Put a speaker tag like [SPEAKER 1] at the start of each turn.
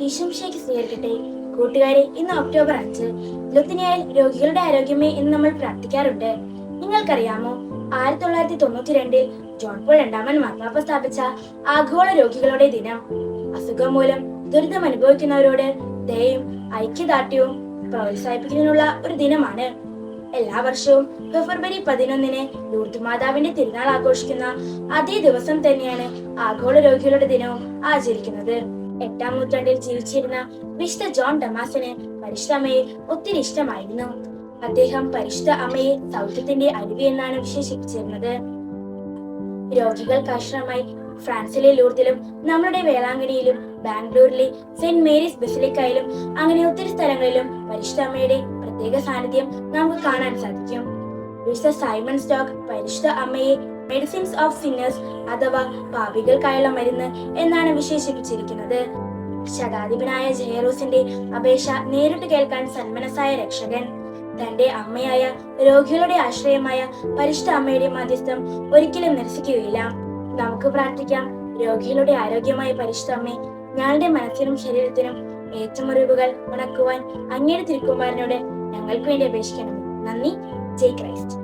[SPEAKER 1] ഈശംഷയ്ക്ക് സ്വീകരിക്കട്ടെ. കൂട്ടുകാരെ, ഇന്ന് ഒക്ടോബർ 5. ലുത്തിനിയയിൽ രോഗികളുടെ ആരോഗ്യമേ എന്ന് നമ്മൾ പ്രാർത്ഥിക്കാറുണ്ട്. നിങ്ങൾക്കറിയാമോ, 1992 ജോൺ പോൾ രണ്ടാമൻ മാർപ്പാപ്പ സ്ഥാപിച്ച ആഗോള രോഗികളുടെ ദിനം അസുഖം മൂലം ദുരിതം അനുഭവിക്കുന്നവരോട് ദയയും ഐക്യദാർഢ്യവും പ്രോത്സാഹിപ്പിക്കുന്നതിനുള്ള ഒരു ദിനമാണ്. എല്ലാ വർഷവും ഫെബ്രുവരി 11 ലൂർദ് മാതാവിന്റെ തിരുനാൾ ആഘോഷിക്കുന്ന അതേ ദിവസം തന്നെയാണ് ആഗോള രോഗികളുടെ ദിനവും ആചരിക്കുന്നത്. 8-ാം നൂറ്റാണ്ടിൽ ജീവിച്ചിരുന്ന വിശുദ്ധ ജോൺ ഡമാസിന് പരിശുദ്ധ അമ്മയെ ഒത്തിരി ഇഷ്ടമായിരുന്നു. അദ്ദേഹം പരിശുദ്ധ അമ്മയെ സൗഖ്യത്തിന്റെ അരുവി എന്നാണ് വിശേഷിപ്പിച്ചിരുന്നത്. രോഗികൾക്കാശ്രമമായി ഫ്രാൻസിലെ ലൂർദിലും നമ്മുടെ വേളാങ്കണിയിലും ബാംഗ്ലൂരിലെ സെന്റ് മേരീസ് ബസിലിക്കയിലും അങ്ങനെ ഒത്തിരി സ്ഥലങ്ങളിലും പരിശുദ്ധ അമ്മയുടെ പ്രത്യേക സാന്നിധ്യം നമുക്ക് കാണാൻ സാധിക്കും. വിശുദ്ധ സൈമൺ സ്റ്റോക്ക് പരിശുദ്ധ അമ്മയെ മെഡിസിൻസ് ഓഫ് സിന്നേഴ്സ് അഥവാ പാപികൾക്കായുള്ള മരുന്ന് എന്നാണ് വിശേഷിപ്പിച്ചിരിക്കുന്നത്. ശതാധിപനായ ജയറോസിന്റെ അപേക്ഷ നേരിട്ട് കേൾക്കാൻ സന്മനസ്സായ രക്ഷകൻ തന്റെ അമ്മയായ രോഗികളുടെ ആശ്രയമായ പരിശുദ്ധ അമ്മയുടെ മധ്യസ്ഥം ഒരിക്കലും നിരസിക്കുകയില്ല. നമുക്ക് പ്രാർത്ഥിക്കാം. രോഗികളുടെ ആരോഗ്യമായ പരിശുദ്ധ അമ്മേ, ഞങ്ങളുടെ മനസ്സിനും ശരീരത്തിനും ഏറ്റുമുറിവുകൾ ഉണക്കുവാൻ അങ്ങയുടെ തിരുക്കുമാരനോട് ഞങ്ങൾക്ക് വേണ്ടി അപേക്ഷിക്കണം. നന്ദി. ജയ് ക്രൈസ്റ്റ്.